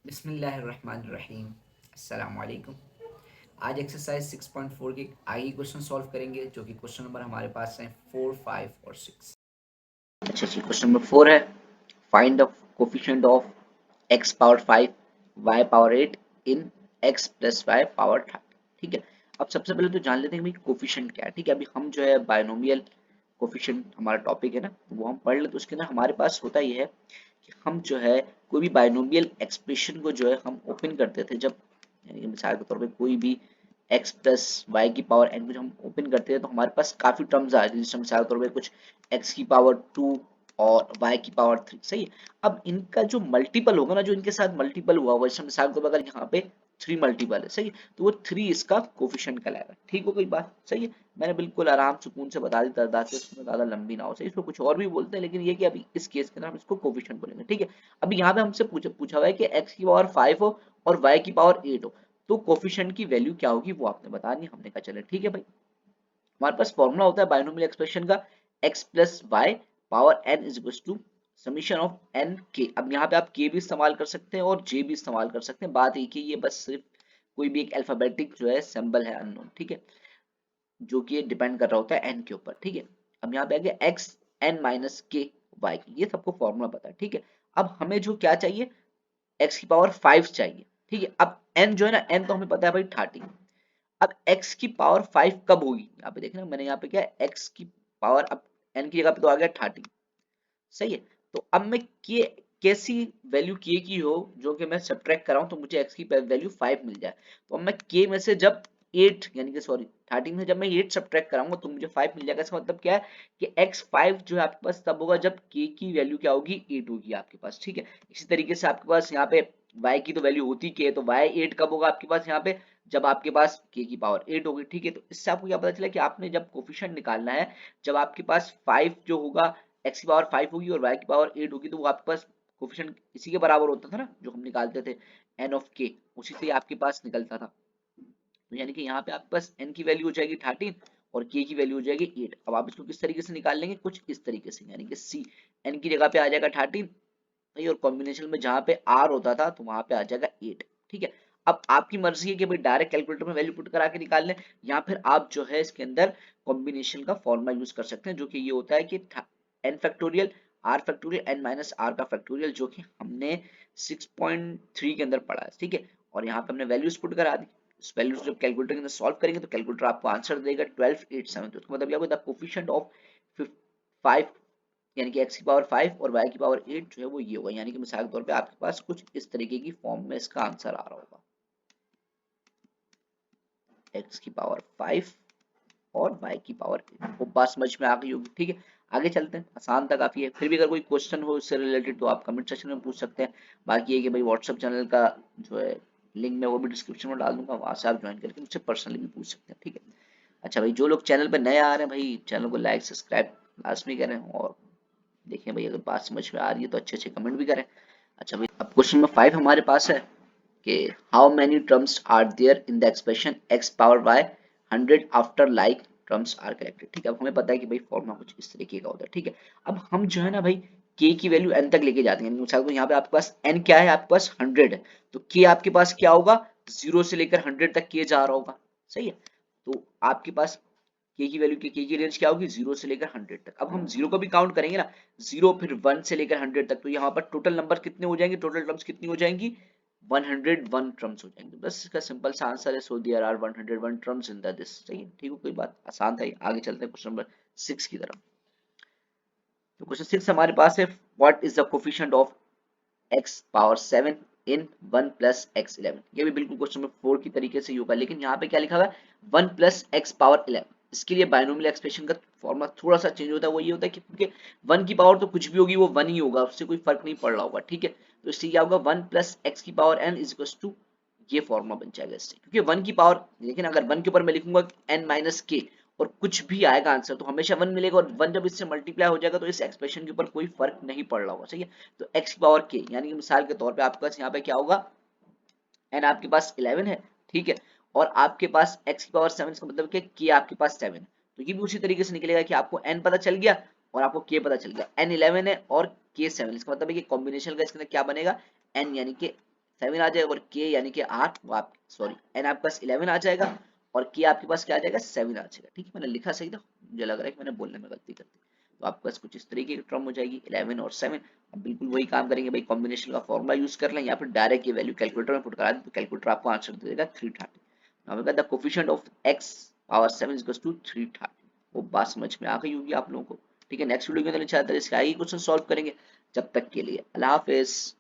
बिस्मिल्लाहिर्रहमानिर्रहीम। अस्सलाम वालेकुम। आज एक्सरसाइज 6.4 के आगे क्वेश्चन सॉल्व करेंगे, जो कि क्वेश्चन नंबर हमारे पास है 4, 5 और 6। अच्छा जी, क्वेश्चन नंबर 4 है, find the coefficient of x power 5 y power 8 in x plus y power 30। ठीक है, अब सबसे पहले तो जान लेते हैं कि भाई कोफिशिएंट क्या है। ठीक है, अभी हम जो है बायनोमियल कोफिशिएंट हमारा टॉपिक है ना, वो हम पढ़ ले। तो उसके अंदर हमारे पास होता ही है कि हम जो है कोई भी बायनोमियल एक्सप्रेशन को जो है हम ओपन करते थे जब, यानी कि मिसाल के तौर पे कोई भी x प्लस वाई की पावर n को जब हम ओपन करते हैं तो हमारे पास काफी टर्म्स आ जाती है। जैसे मिसाल के तौर पे कुछ x की पावर 2 और y की पावर 3। सही है, अब इनका जो मल्टीपल होगा ना, जो इनके साथ मल्टीपल हुआ होगा, जैसे मिसाल के तौर पे अगर यहाँ पे 3 मल्टीपल है, सही है, तो वो 3 इसका कोफिशिएंट कहलाएगा। ठीक हो गई बात, सही है। मैंने बिल्कुल आराम सुकून से बता दी ताकि इसमें ज्यादा लंबी ना हो। सही, इसको कुछ और भी बोलते हैं, लेकिन ये कि अभी इस केस के अंदर हम इसको कोफिशिएंट बोलेंगे। ठीक है, अभी यहाँ पे हमसे पूछा हुआ है कि x की पावर 5 हो और y की पावर 8 हो, तो कोफिशिएंट की वैल्यू क्या होगी वो आपने बतानी। हमने कहा चले ठीक है भाई, हमारे पास फॉर्मूला होता है बायनोमियल एक्सप्रेशन का, x plus y power n is equal to summation of n k। अब यहाँ पे आप k भी इस्तेमाल कर सकते हैं और j भी इस्तेमाल कर सकते हैं, बात एक ही, ये बस सिर्फ कोई भी एक अल्फाबेटिक जो है सिंबल है अननोन। ठीक है, जो कि डिपेंड कर रहा होता है n के ऊपर। ठीक है, अब यहाँ पे आ गया x n minus k y, ये सबको फॉर्मूला पता है। ठीक है, अब हमें जो क्या चाहिए, x की पावर 5 चाहिए। ठीक है, अब n जो है ना, n तो हमें पता है भाई 30। अब x की पावर 5 कब होगी, यहाँ पे देखना मैंने यहाँ पे क्या है, x की पावर, अब n की जगह पे तो आ गया 30। सही है, तो अब मैं k कैसी वैल्यू k की हो जो कि मैं सब्ट्रैक्ट कर रहा हूं तो मुझे x की वैल्यू 5 मिल जाए। तो अब मैं k में से जब 8 यानी कि सॉरी 13 में जब मैं 8 सब्ट्रैक्ट कराऊंगा तो मुझे 5 मिल जाएगा। इसका मतलब क्या है कि x5 जो है आपके पास तब होगा जब k की वैल्यू क्या होगी, 8 होगी आपके पास। ठीक है, इसी तरीके से आपके पास यहाँ पे y की तो वैल्यू होती k है, तो y8 कब होगा आपके पास यहाँ पे, जब आपके पास k की पावर 8 होगी। ठीक है, तो इससे आपको क्या पता चला कि आपने जब कोफिशिएंट निकालना है, जब आपके पास 5 जो होगा, x की पावर 5 होगी और y की पावर 8 होगी, तो वो आपके पास कोफिशिएंट इसी के बराबर होता था ना, जो हम निकालते थे n ऑफ k, उसी से आपके पास निकलता था। तो यानी कि यहाँ पे आपके पास n की वैल्यू हो जाएगी 13 और k की वैल्यू हो जाएगी 8। अब आप इसको किस तरीके से निकाल लेंगे, कुछ इस तरीके से, यानी कि c n की जगह पे आ जाएगा 13 भाई, और कॉम्बिनेशन में जहां पे r होता था तो वहां पे आ जाएगा 8। ठीक है, अब आपकी मर्जी है कि भाई डायरेक्ट कैलकुलेटर में वैल्यू पुट करा के निकाल लें, या फिर आप जो है इसके अंदर कॉम्बिनेशन का फॉर्मूला यूज कर सकते हैं, जो कि ये होता है कि n factorial r factorial n minus r का फैक्टोरियल, जो कि हमने 6.3 के अंदर पढ़ा है। ठीक है, और यहाँ पे हमने वैल्यूज पुट करा दी। इस वैल्यूज जब कैलकुलेटर के अंदर सॉल्व करेंगे तो कैलकुलेटर आपको आंसर देगा 1287। तो इसका मतलब क्या होगा, द कोफिशिएंट ऑफ 5 यानी कि x की पावर 5 और y की पावर 8 जो है वो ये होगा। यानी कि मिसाल के तौर पे आपके पास कुछ इस तरीके की फॉर्म में इसका आंसर आ रहा होगा, x की पावर 5 और y की पावर 8। वो बात समझ में आ गई होगी। ठीक है, आगे चलते हैं, आसान था काफी है। फिर भी अगर कोई क्वेश्चन हो इससे रिलेटेड तो आप कमेंट सेक्शन में पूछ सकते हैं। बाकी ये कि भाई व्हाट्सएप चैनल का जो है लिंक मैं वो भी डिस्क्रिप्शन में डाल दूंगा, वहां से आप ज्वाइन करके मुझसे पर्सनली भी पूछ सकते हैं। ठीक है, अच्छा भाई, जो लोग चैनल पर नए आ रहे हैं भाई, चैनल को लाइक सब्सक्राइब लाजमी करें, और देखें भाई अगर बात समझ में आ रही है तो अच्छे अच्छे कमेंट भी करें। अच्छा भाई, अब क्वेश्चन नंबर 5 हमारे पास है कि how many terms are there in the expression x power y 100 after like terms are corrected. ठीक है, अब हमें पता है कि भाई फॉर्मूला कुछ इस तरीके का होता है। ठीक है, अब हम जो है ना भाई k की वैल्यू n तक लेके जाते हैं। मिसाल को यहाँ पे आपके पास n क्या है, आपके पास 100 है, तो k आपके पास क्या होगा, 0 से लेकर 100 तक k जा रहा होगा। सही है, तो आपके पास k की वैल्यू की रेंज क्या होगी, 0 से लेकर 100 तक। अब हम 0 को भी काउंट करेंगे ना, 0 फिर 1 से लेकर 100 तक, तो यहाँ पर टोटल नंबर कितने हो जाएंगे, टोटल टर्म्स कितनी हो जाएंगी, 101 टर्म्स हो जाएंगे। बस इसका सिंपल सा आंसर है, so there are 101 terms in this. सही है, ठीक है, कोई बात, आसान था ये। आगे चलते हैं क्वेश्चन नंबर 6 की तरफ। तो क्वेश्चन 6 हमारे पास है, what is the coefficient of x power 7 in 1 plus x 11। ये भी बिल्कुल क्वेश्चन नंबर 4 की तरीके से ही होगा, लेकिन यहाँ पे क्या लिखा हुआ है, 1 प्लस एक्स पावर 11। इसके लिए बायनोमियल एक्सप्रेशन का फॉर्मूला थोड़ा सा चेंज होता है। वो ये होता है कि क्योंकि 1 की पावर तो कुछ भी होगी वो 1 ही होगा, उससे कोई फर्क नहीं पड़ रहा होगा। ठीक है, तो इससे क्या होगा, 1 प्लस एक्स की power n is equal to, ये फॉर्मूला बन जाएगा इससे, क्योंकि 1 की पावर, लेकिन अगर 1 के ऊपर मैं लिखूंगा n माइनस के और कुछ भी आएगा आंसर तो हमेशा 1 मिलेगा, और 1 जब इससे मल्टीप्लाई हो जाएगा तो इस एक्सप्रेशन के ऊपर कोई फर्क नहीं पड़ रहा होगा। सही है, तो x की पावर k, यानी कि मिसाल के तौर पे आपके पास यहाँ पे क्या होगा, n आपके पास 11 है। ठीक है, और आपके पास x की पावर 7, इसका मतलब कि k आपके पास 7 है, तो ये भी उसी तरीके से निकलेगा कि आपको n पता चल गया और आपको k पता चल गया। n 11 है और k 7, इसका मतलब है कि कॉम्बिनेशन का इसके अंदर क्या बनेगा, n यानी कि 7 आ जाएगा और के यानी कि 8 आप सॉरी एन आपके पास 11 आ जाएगा और के आपके पास क्या आ जाएगा 7 आ जाएगा। ठीक है, मैंने लिखा सही था, मुझे लग रहा है कि मैंने बोलने में गलती कर दी। तो आपके पास कुछ इस तरीके की टर्म हो जाएगी 11 और 7। अब बिल्कुल वही काम करेंगे भाई, कॉम्बिनेशन का फॉर्मूला यूज कर लें या फिर डायरेक्ट ये वैल्यू कैलकुलेटर में पुट करा दें तो कैलकुलेटर आपको आंसर दे देगा 330। हमें कहता है coefficient of x power 7 is equal to 330। वो बात समझ में आ गई होगी आप लोगों को। ठीक है, नेक्स्ट वीडियो के अंदर इंशाल्लाह इसके आगे क्वेश्चन सॉल्व करेंगे। जब तक के लिए अल्लाह हाफिज।